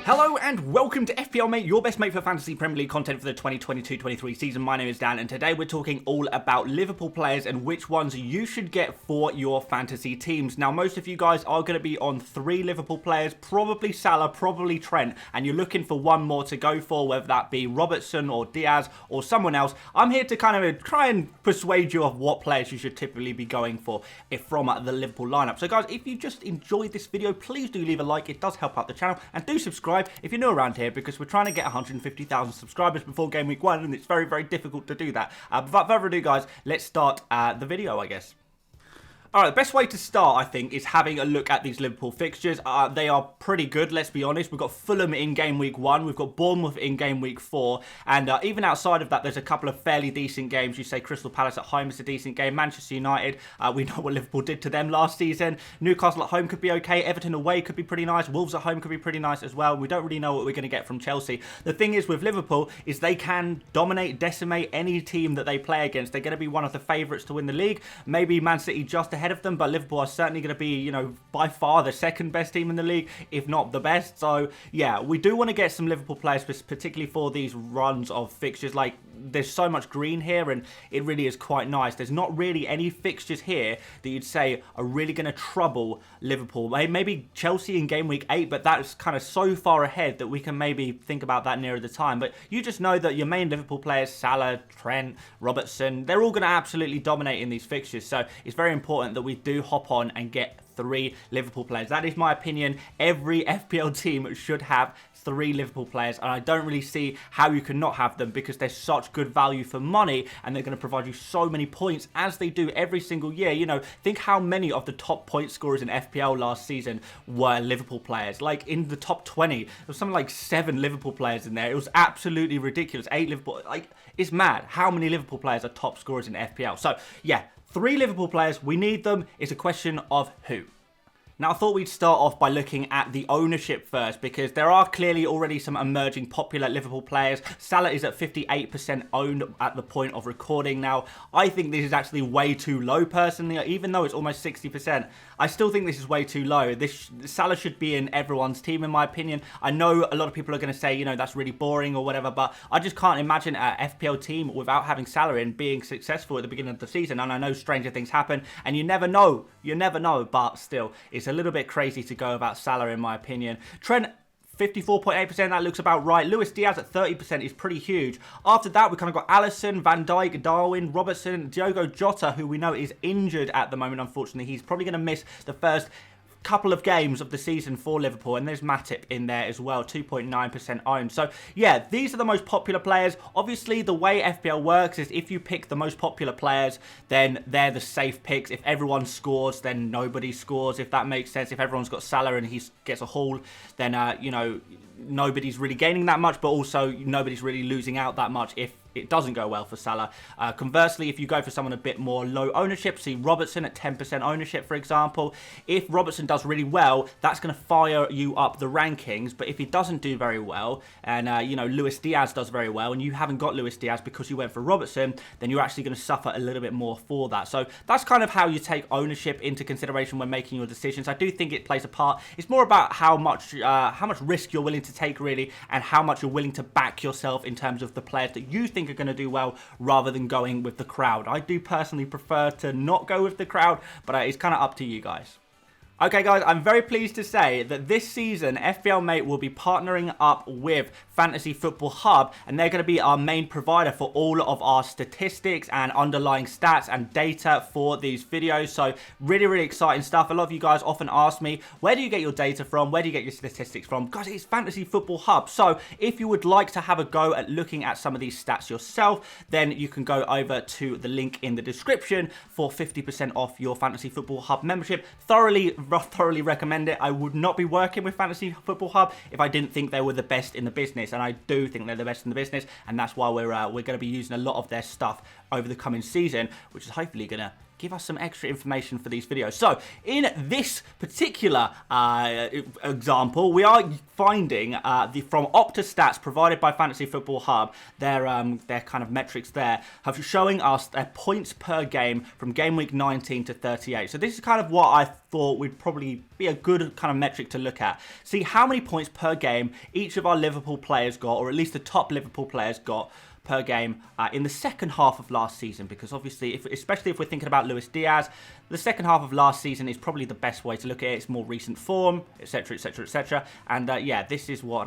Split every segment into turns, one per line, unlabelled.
Hello and welcome to FPL Mate, your best mate for fantasy Premier League content for the 2022-23 season. My name is Dan and today we're talking all about Liverpool players and which ones you should get for your fantasy teams. Now, most of you guys are going to be on 3 Liverpool players, probably Salah, probably Trent, and you're looking for one more to go for, whether that be Robertson or Diaz or someone else. I'm here to kind of try and persuade you of what players you should typically be going for from the Liverpool lineup. So guys, if you just enjoyed this video, please do leave a like. It does help out the channel, and do subscribe if you're new around here, because we're trying to get 150,000 subscribers before game week 1, and it's very, very difficult to do that. Without further ado, guys, let's start the video, I guess. Alright, the best way to start, I think, is having a look at these Liverpool fixtures. They are pretty good, let's be honest. We've got Fulham in game week 1, we've got Bournemouth in game week 4, and even outside of that, there's a couple of fairly decent games. You say Crystal Palace at home is a decent game. Manchester United, we know what Liverpool did to them last season. Newcastle at home could be okay. Everton away could be pretty nice. Wolves at home could be pretty nice as well. We don't really know what we're going to get from Chelsea. The thing is with Liverpool is they can dominate, decimate any team that they play against. They're going to be one of the favourites to win the league. Maybe Man City just ahead of them, but Liverpool are certainly going to be, you know, by far the second best team in the league, if not the best. So, yeah, we do want to get some Liverpool players, particularly for these runs of fixtures. Like, there's so much green here, and it really is quite nice. There's not really any fixtures here that you'd say are really going to trouble Liverpool. Maybe Chelsea in game week 8, but that's kind of so far ahead that we can maybe think about that nearer the time. But you just know that your main Liverpool players, Salah, Trent, Robertson, they're all going to absolutely dominate in these fixtures. So it's very important that we do hop on and get 3 Liverpool players. That is my opinion. Every FPL team should have 3 Liverpool players, and I don't really see how you can not have them, because they're such good value for money and they're going to provide you so many points, as they do every single year. You know, think how many of the top point scorers in FPL last season were Liverpool players. Like, in the top 20, there was something like 7 Liverpool players in there. It was absolutely ridiculous. 8 Liverpool, like, it's mad how many Liverpool players are top scorers in FPL. So yeah, 3 Liverpool players, we need them. It's a question of who. Now, I thought we'd start off by looking at the ownership first, because there are clearly already some emerging popular Liverpool players. Salah is at 58% owned at the point of recording. Now, I think this is actually way too low, personally. Even though it's almost 60%, I still think this is way too low. Salah should be in everyone's team, in my opinion. I know a lot of people are going to say, you know, that's really boring or whatever, but I just can't imagine an FPL team without having Salah in being successful at the beginning of the season. And I know stranger things happen, and you never know. You never know, but still, it's a little bit crazy to go about Salah, in my opinion. Trent, 54.8%, that looks about right. Luis Diaz at 30% is pretty huge. After that, we kind of got Alisson, Van Dijk, Darwin, Robertson, Diogo Jota, who we know is injured at the moment, unfortunately. He's probably going to miss the first couple of games of the season for Liverpool, and there's Matip in there as well, 2.9% owned. So yeah, these are the most popular players. Obviously, the way FPL works is if you pick the most popular players, then they're the safe picks. If everyone scores, then nobody scores, if that makes sense. If everyone's got Salah and he gets a haul, then you know, nobody's really gaining that much, but also nobody's really losing out that much if it doesn't go well for Salah. Conversely, if you go for someone a bit more low ownership, see Robertson at 10% ownership, for example. If Robertson does really well, that's going to fire you up the rankings. But if he doesn't do very well, and you know, Luis Diaz does very well, and you haven't got Luis Diaz because you went for Robertson, then you're actually going to suffer a little bit more for that. So that's kind of how you take ownership into consideration when making your decisions. I do think it plays a part. It's more about how much risk you're willing to take, really, and how much you're willing to back yourself in terms of the players that you think are going to do well, rather than going with the crowd. I do personally prefer to not go with the crowd, but it's kind of up to you guys. Okay guys, I'm very pleased to say that this season FPL Mate will be partnering up with Fantasy Football Hub, and they're going to be our main provider for all of our statistics and underlying stats and data for these videos. So really, really exciting stuff. A lot of you guys often ask me, where do you get your data from? Where do you get your statistics from? Guys, it's Fantasy Football Hub. So if you would like to have a go at looking at some of these stats yourself, then you can go over to the link in the description for 50% off your Fantasy Football Hub membership. Thoroughly recommend it. I would not be working with Fantasy Football Hub if I didn't think they were the best in the business, and I do think they're the best in the business, and that's why we're going to be using a lot of their stuff over the coming season, which is hopefully going to give us some extra information for these videos. So in this particular example, we are finding from OPTA stats provided by Fantasy Football Hub, their kind of metrics there, have showing us their points per game from game week 19 to 38. So this is kind of what I thought would probably be a good kind of metric to look at. See how many points per game each of our Liverpool players got, or at least the top Liverpool players got per game in the second half of last season, because obviously, especially if we're thinking about Luis Diaz, the second half of last season is probably the best way to look at it. It's more recent form, etc., etc., etc. And yeah, this is what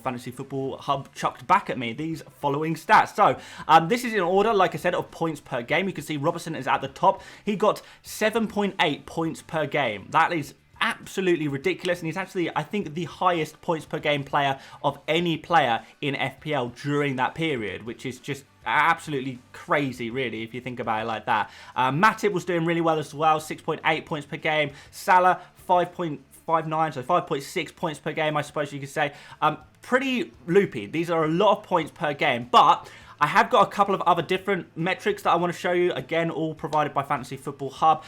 Fantasy Football Hub chucked back at me. These following stats. So this is in order, like I said, of points per game. You can see Robertson is at the top. He got 7.8 points per game. That is absolutely ridiculous, and he's actually, I think, the highest points per game player of any player in FPL during that period, which is just absolutely crazy, really, if you think about it like that. Matip was doing really well as well, 6.8 points per game. Salah, 5.59, so 5.6 points per game, I suppose you could say. Pretty loopy. These are a lot of points per game, but I have got a couple of other different metrics that I want to show you, again, all provided by Fantasy Football Hub.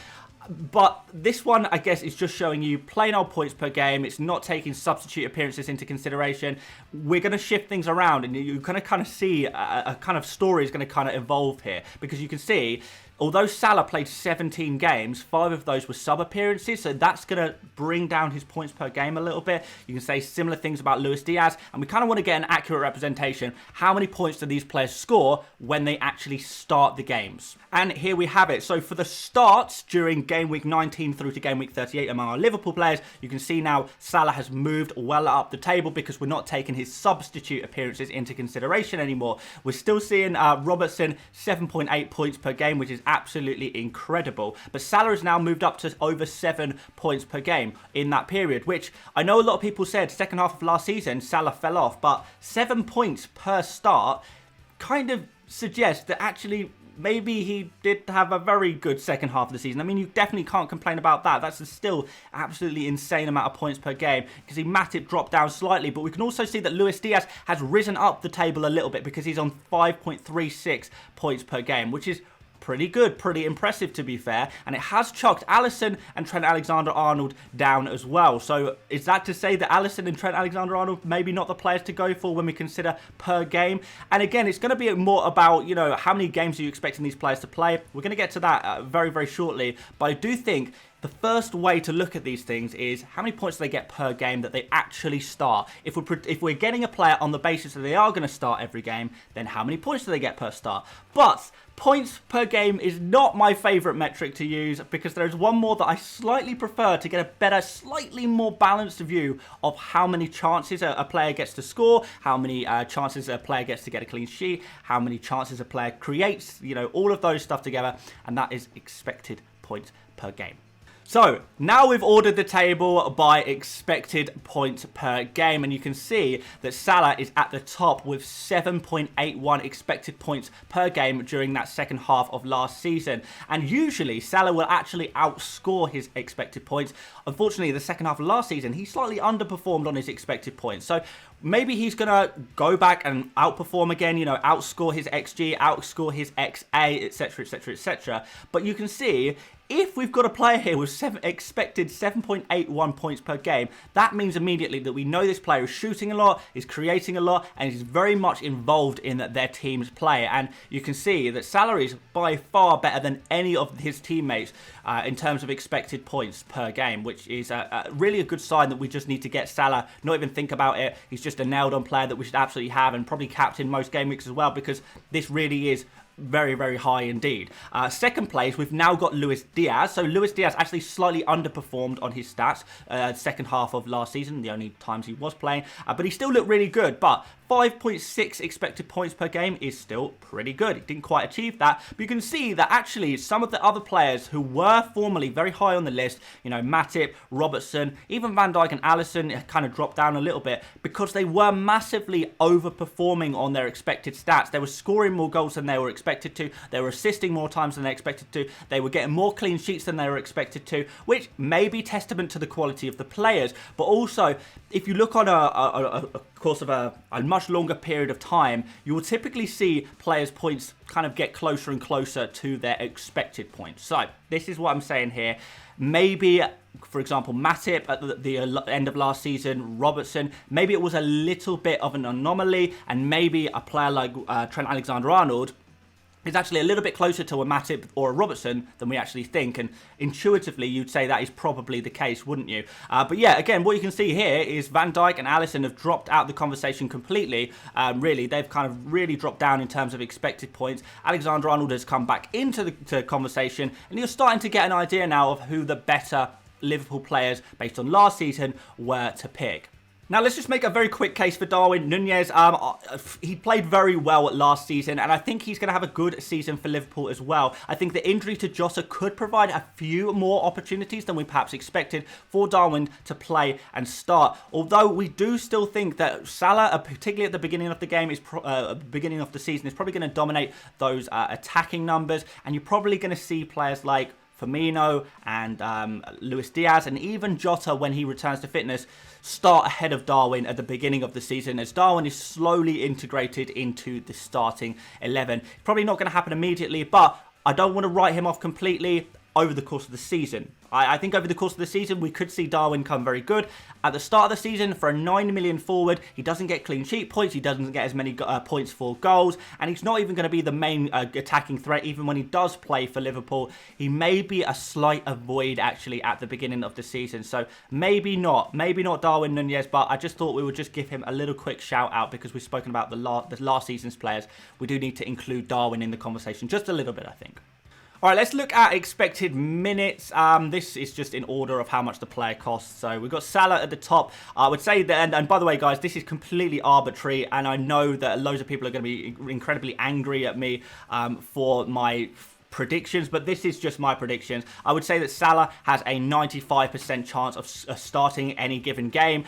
But this one, I guess, is just showing you plain old points per game. It's not taking substitute appearances into consideration. We're going to shift things around, and you're going to kind of see a kind of story is going to kind of evolve here, because you can see, although Salah played 17 games, 5 of those were sub-appearances, so that's going to bring down his points per game a little bit. You can say similar things about Luis Diaz, and we kind of want to get an accurate representation. How many points do these players score when they actually start the games? And here we have it. So for the starts during game week 19 through to game week 38 among our Liverpool players, you can see now Salah has moved well up the table because we're not taking his substitute appearances into consideration anymore. We're still seeing Robertson 7.8 points per game, which is absolutely incredible. But Salah has now moved up to over 7 points per game in that period, which I know a lot of people said second half of last season Salah fell off, but 7 points per start kind of suggests that actually maybe he did have a very good second half of the season. I mean, you definitely can't complain about that. That's still absolutely insane amount of points per game, because Matip dropped down slightly, but we can also see that Luis Diaz has risen up the table a little bit because he's on 5.36 points per game, which is pretty good, pretty impressive, to be fair. And it has chucked Alisson and Trent Alexander-Arnold down as well. So is that to say that Alisson and Trent Alexander-Arnold maybe not the players to go for when we consider per game? And again, it's going to be more about, you know, how many games are you expecting these players to play? We're going to get to that very, very shortly. But I do think the first way to look at these things is how many points do they get per game that they actually start. If we're getting a player on the basis that they are going to start every game, then how many points do they get per start? But points per game is not my favourite metric to use, because there's one more that I slightly prefer to get a better, slightly more balanced view of how many chances a player gets to score, how many chances a player gets to get a clean sheet, how many chances a player creates, you know, all of those stuff together, and that is expected points per game. So now we've ordered the table by expected points per game, and you can see that Salah is at the top with 7.81 expected points per game during that second half of last season. And usually Salah will actually outscore his expected points. Unfortunately, the second half of last season, he slightly underperformed on his expected points. So maybe he's going to go back and outperform again, you know, outscore his XG, outscore his XA, etc., etc., etc. But you can see, if we've got a player here with expected 7.81 points per game, that means immediately that we know this player is shooting a lot, is creating a lot, and is very much involved in their team's play. And you can see that Salah is by far better than any of his teammates in terms of expected points per game, which is really a good sign that we just need to get Salah, not even think about it. He's just a nailed-on player that we should absolutely have, and probably captain most game weeks as well, because this really is very, very high indeed. Second place, we've now got Luis Diaz. So Luis Diaz actually slightly underperformed on his stats second half of last season, the only times he was playing, but he still looked really good. But 5.6 expected points per game is still pretty good. He didn't quite achieve that, but you can see that actually some of the other players who were formerly very high on the list, you know, Matip, Robertson, even Van Dijk and Alisson kind of dropped down a little bit because they were massively overperforming on their expected stats. They were scoring more goals than they were expecting expected to. They were assisting more times than they expected to. They were getting more clean sheets than they were expected to, which may be testament to the quality of the players. But also, if you look on a course of a much longer period of time, you will typically see players' points kind of get closer and closer to their expected points. So this is what I'm saying here. Maybe, for example, Matip at the end of last season, Robertson, maybe it was a little bit of an anomaly, and maybe a player like Trent Alexander-Arnold is actually a little bit closer to a Matip or a Robertson than we actually think, and intuitively you'd say that is probably the case, wouldn't you? But yeah, again, what you can see here is Van Dijk and Alisson have dropped out the conversation completely. Really, they've kind of really dropped down in terms of expected points. Alexander-Arnold has come back into the conversation, and you're starting to get an idea now of who the better Liverpool players based on last season were to pick. Now, let's just make a very quick case for Darwin Núñez. He played very well last season, and I think he's going to have a good season for Liverpool as well. I think the injury to Jota could provide a few more opportunities than we perhaps expected for Darwin to play and start. Although we do still think that Salah, particularly at the beginning of the game, beginning of the season, is probably going to dominate those attacking numbers, and you're probably going to see players like Firmino and Diaz, and even Jota, when he returns to fitness, start ahead of Darwin at the beginning of the season, as Darwin is slowly integrated into the starting 11. It's probably not going to happen immediately, but I don't want to write him off completely over the course of the season. I think over the course of the season, we could see Darwin come very good. At the start of the season, for a 9 million forward, he doesn't get clean sheet points, he doesn't get as many points for goals, and he's not even going to be the main attacking threat, even when he does play for Liverpool. He may be a slight avoid, actually, at the beginning of the season, so maybe not Darwin Núñez, but I just thought we would just give him a little quick shout out, because we've spoken about the last season's players. We do need to include Darwin in the conversation, just a little bit, I think. All right, let's look at expected minutes. This is just in order of how much the player costs. So we've got Salah at the top. I would say that, and by the way, guys, this is completely arbitrary, and I know that loads of people are going to be incredibly angry at me for my predictions, but this is just my predictions. I would say that Salah has a 95% chance of starting any given game.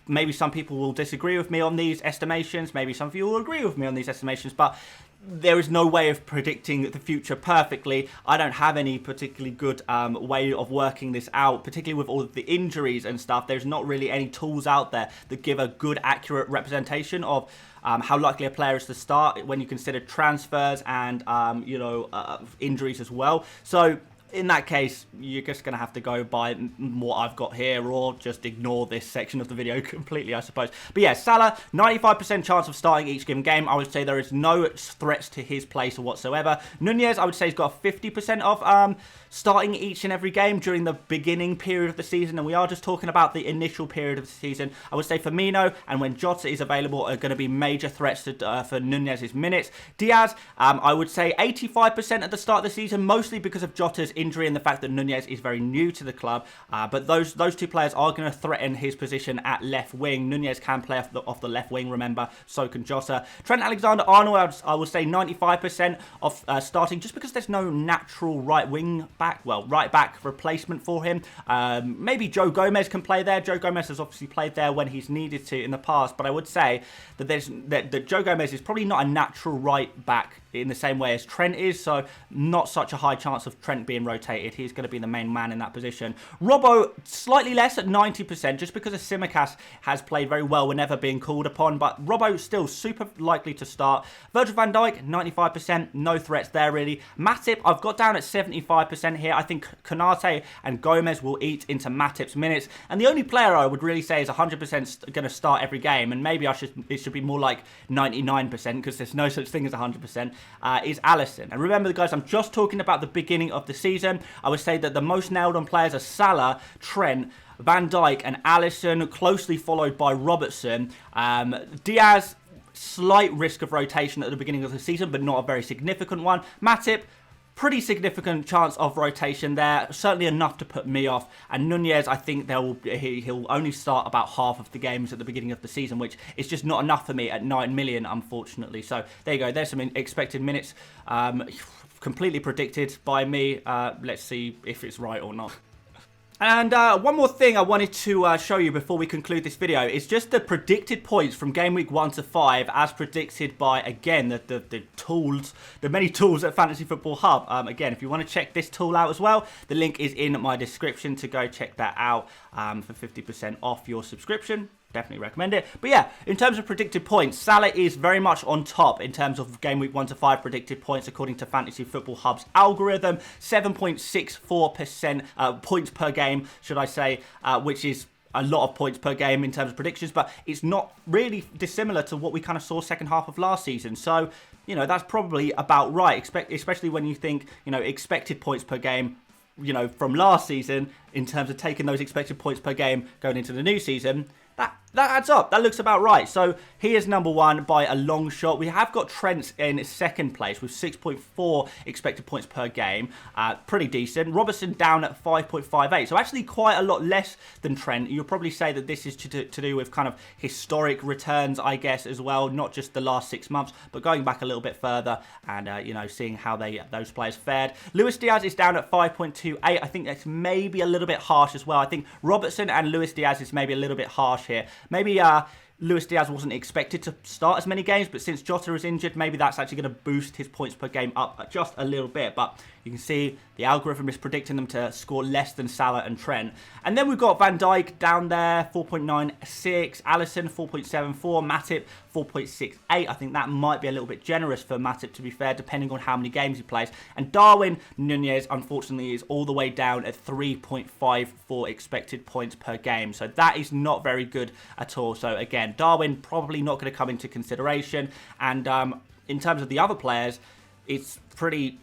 Maybe some people will disagree with me on these estimations. Maybe some of you will agree with me on these estimations, but there is no way of predicting the future perfectly. I don't have any particularly good way of working this out, particularly with all of the injuries and stuff. There's not really any tools out there that give a good, accurate representation of how likely a player is to start when you consider transfers and, injuries as well. So in that case, you're just going to have to go by what I've got here, or just ignore this section of the video completely, I suppose. But yeah, Salah, 95% chance of starting each given game. I would say there is no threats to his place whatsoever. Núñez, I would say, he's got 50% of starting each and every game during the beginning period of the season, and we are just talking about the initial period of the season. I would say Firmino, and when Jota is available, are going to be major threats to, for Núñez's minutes. Diaz, I would say 85% at the start of the season, mostly because of Jota's injury and the fact that Núñez is very new to the club. But those two players are going to threaten his position at left wing. Núñez can play off the left wing, remember, so can Jota. Trent Alexander-Arnold, I would say 95% of starting, just because there's no natural right back replacement for him. Maybe Joe Gomez can play there. Joe Gomez has obviously played there when he's needed to in the past, but I would say that that Joe Gomez is probably not a natural right back in the same way as Trent is, so not such a high chance of Trent being rotated. He's going to be the main man in that position. Robbo, slightly less at 90%, just because Tsimikas has played very well whenever being called upon, but Robbo still super likely to start. Virgil van Dijk, 95%, no threats there really. Matip, I've got down at 75% here. I think Konate and Gomez will eat into Matip's minutes, and the only player I would really say is 100% going to start every game, and maybe it should be more like 99%, because there's no such thing as 100%, is Alisson. And remember, guys, I'm just talking about the beginning of the season. I would say that the most nailed on players are Salah, Trent, Van Dijk and Alisson, closely followed by Robertson. Diaz, slight risk of rotation at the beginning of the season, but not a very significant one. Matip, pretty significant chance of rotation there, certainly enough to put me off. And Núñez, I think he'll only start about half of the games at the beginning of the season, which is just not enough for me at 9 million, unfortunately. So there you go. There's some expected minutes, completely predicted by me. Let's see if it's right or not. And one more thing I wanted to show you before we conclude this video is just the predicted points from game week 1 to 5 as predicted by, again, the tools, the many tools at Fantasy Football Hub. Again, if you want to check this tool out as well, the link is in my description to go check that out for 50% off your subscription. Definitely recommend it. But yeah, in terms of predicted points, Salah is very much on top in terms of game week 1 to 5 predicted points according to Fantasy Football Hub's algorithm. 7.64% points per game, should I say, which is a lot of points per game in terms of predictions, but it's not really dissimilar to what we kind of saw second half of last season. So, you know, that's probably about right, especially when you think, you know, expected points per game, you know, from last season in terms of taking those expected points per game going into the new season. That adds up. That looks about right. So he is number 1 by a long shot. We have got Trent in second place with 6.4 expected points per game. Pretty decent. Robertson down at 5.58. So actually quite a lot less than Trent. You'll probably say that this is to do with kind of historic returns, I guess, as well. Not just the last 6 months, but going back a little bit further and, you know, seeing how those players fared. Luis Diaz is down at 5.28. I think that's maybe a little bit harsh as well. I think Robertson and Luis Diaz is maybe a little bit harsh here. Maybe Luis Diaz wasn't expected to start as many games, but since Jota is injured, maybe that's actually going to boost his points per game up just a little bit. But you can see the algorithm is predicting them to score less than Salah and Trent. And then we've got Van Dijk down there, 4.96, Alisson 4.74, Matip 4.68. I think that might be a little bit generous for Matip, to be fair, depending on how many games he plays. And Darwin Nunez, unfortunately, is all the way down at 3.54 expected points per game. So that is not very good at all. So again, Darwin probably not going to come into consideration. And in terms of the other players, it's pretty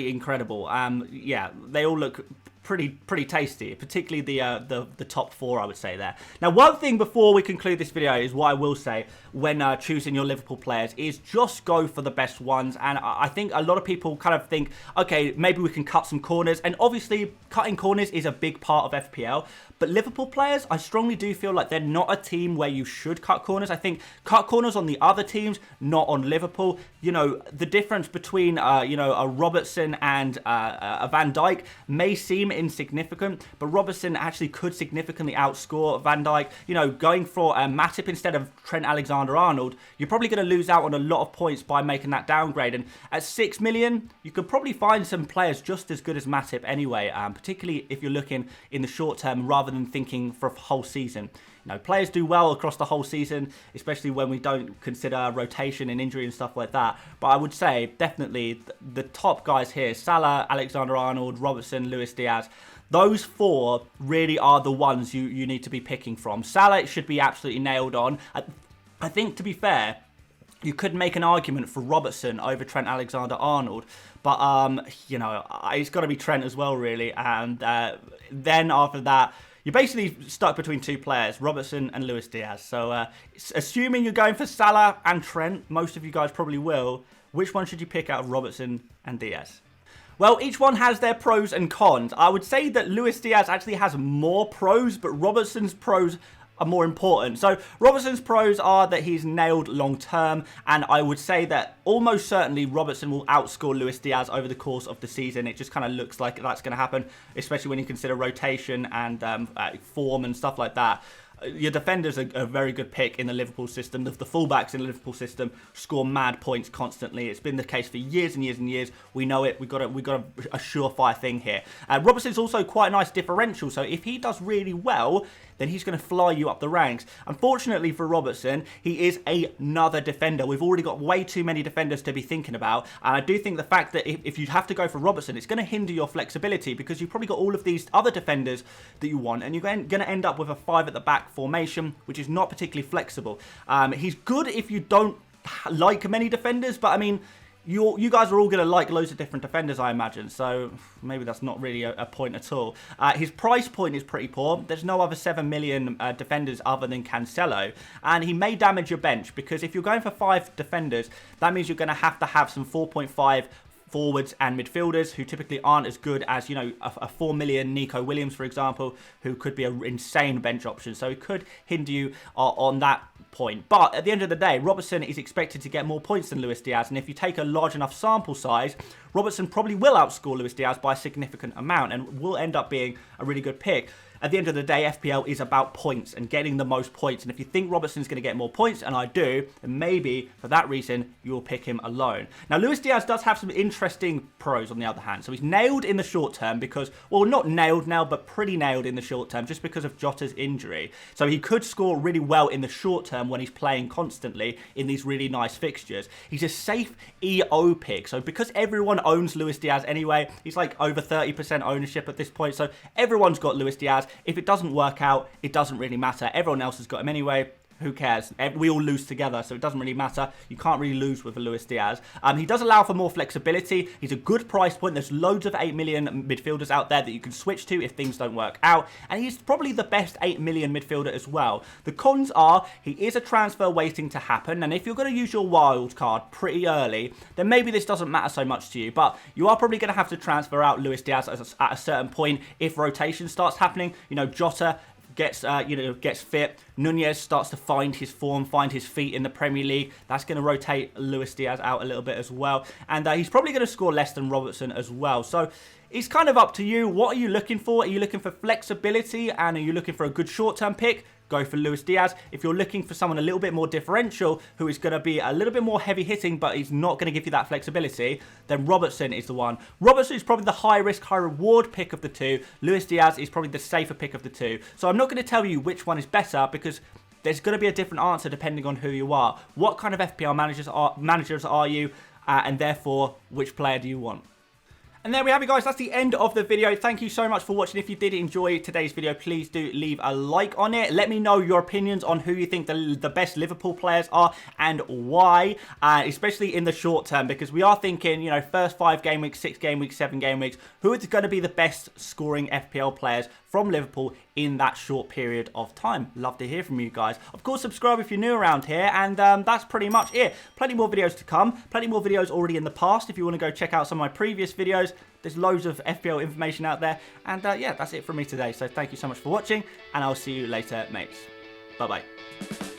incredible. Yeah, they all look pretty tasty, particularly the top 4, I would say there. Now, one thing before we conclude this video is what I will say when choosing your Liverpool players is just go for the best ones. And I think a lot of people kind of think, okay, maybe we can cut some corners, and obviously cutting corners is a big part of FPL. But Liverpool players, I strongly do feel like they're not a team where you should cut corners. I think cut corners on the other teams, not on Liverpool. You know, the difference between, you know, a Robertson and a Van Dijk may seem insignificant, but Robertson actually could significantly outscore Van Dijk. You know, going for Matip instead of Trent Alexander-Arnold, you're probably going to lose out on a lot of points by making that downgrade. And at 6 million, you could probably find some players just as good as Matip anyway, particularly if you're looking in the short term rather than thinking for a whole season. You know, players do well across the whole season, especially when we don't consider rotation and injury and stuff like that. But I would say definitely the top guys here, Salah, Alexander-Arnold, Robertson, Luis Diaz, those 4 really are the ones you need to be picking from. Salah should be absolutely nailed on. I think, to be fair, you could make an argument for Robertson over Trent Alexander-Arnold, but you know, it's got to be Trent as well, really. And then after that, you're basically stuck between 2 players, Robertson and Luis Diaz. So assuming you're going for Salah and Trent, most of you guys probably will, which one should you pick out of Robertson and Diaz? Well, each one has their pros and cons. I would say that Luis Diaz actually has more pros, but Robertson's pros are more important. So Robertson's pros are that he's nailed long term, and I would say that almost certainly Robertson will outscore Luis Diaz over the course of the season. It just kind of looks like that's going to happen, especially when you consider rotation and form and stuff like that. Your defenders are a very good pick in the Liverpool system. The fullbacks in the Liverpool system score mad points constantly. It's been the case for years and years and years. We know it. We've got a surefire thing here. Robertson's also quite a nice differential. So if he does really well, then he's going to fly you up the ranks. Unfortunately for Robertson, he is another defender. We've already got way too many defenders to be thinking about. And I do think the fact that if you have to go for Robertson, it's going to hinder your flexibility because you've probably got all of these other defenders that you want. And you're going to end up with a 5 at the back formation, which is not particularly flexible. He's good if you don't like many defenders, but I mean, you guys are all going to like loads of different defenders, I imagine, so maybe that's not really a point at all. His price point is pretty poor. There's no other 7 million defenders other than Cancelo, and he may damage your bench, because if you're going for 5 defenders, that means you're going to have some 4.5 forwards and midfielders who typically aren't as good as, you know, a 4 million Nico Williams, for example, who could be an insane bench option. So it could hinder you on that point. But at the end of the day, Robertson is expected to get more points than Luis Diaz. And if you take a large enough sample size, Robertson probably will outscore Luis Diaz by a significant amount and will end up being a really good pick. At the end of the day, FPL is about points and getting the most points. And if you think Robertson's going to get more points, and I do, then maybe for that reason, you will pick him alone. Now, Luis Diaz does have some interesting pros on the other hand. So he's nailed in the short term because, well, not nailed now, but pretty nailed in the short term just because of Jota's injury. So he could score really well in the short term when he's playing constantly in these really nice fixtures. He's a safe EO pick. So because everyone owns Luis Diaz anyway, he's like over 30% ownership at this point. So everyone's got Luis Diaz. If it doesn't work out, it doesn't really matter. Everyone else has got him anyway. Who cares? We all lose together, so it doesn't really matter. You can't really lose with a Luis Diaz. He does allow for more flexibility. He's a good price point. There's loads of 8 million midfielders out there that you can switch to if things don't work out. And he's probably the best 8 million midfielder as well. The cons are he is a transfer waiting to happen. And if you're going to use your wild card pretty early, then maybe this doesn't matter so much to you. But you are probably going to have to transfer out Luis Diaz at a certain point if rotation starts happening. You know, Jota gets fit. Nunez starts to find his form, find his feet in the Premier League. That's going to rotate Luis Diaz out a little bit as well. And he's probably going to score less than Robertson as well. So it's kind of up to you. What are you looking for? Are you looking for flexibility and are you looking for a good short-term pick? Go for Luis Diaz. If you're looking for someone a little bit more differential, who is going to be a little bit more heavy hitting, but he's not going to give you that flexibility, then Robertson is the one. Robertson is probably the high risk, high reward pick of the two. Luis Diaz is probably the safer pick of the two. So I'm not going to tell you which one is better because there's going to be a different answer depending on who you are. What kind of FPL managers are you, and therefore which player do you want? And there we have it, guys. That's the end of the video. Thank you so much for watching. If you did enjoy today's video, please do leave a like on it. Let me know your opinions on who you think the best Liverpool players are and why, especially in the short term, because we are thinking, you know, first 5 game weeks, 6 game weeks, 7 game weeks, who is going to be the best scoring FPL players from Liverpool in that short period of time. Love to hear from you guys. Of course, subscribe if you're new around here, and that's pretty much it. Plenty more videos to come. Plenty more videos already in the past. If you want to go check out some of my previous videos, there's loads of FPL information out there. And yeah, that's it from me today. So thank you so much for watching, and I'll see you later, mates. Bye-bye.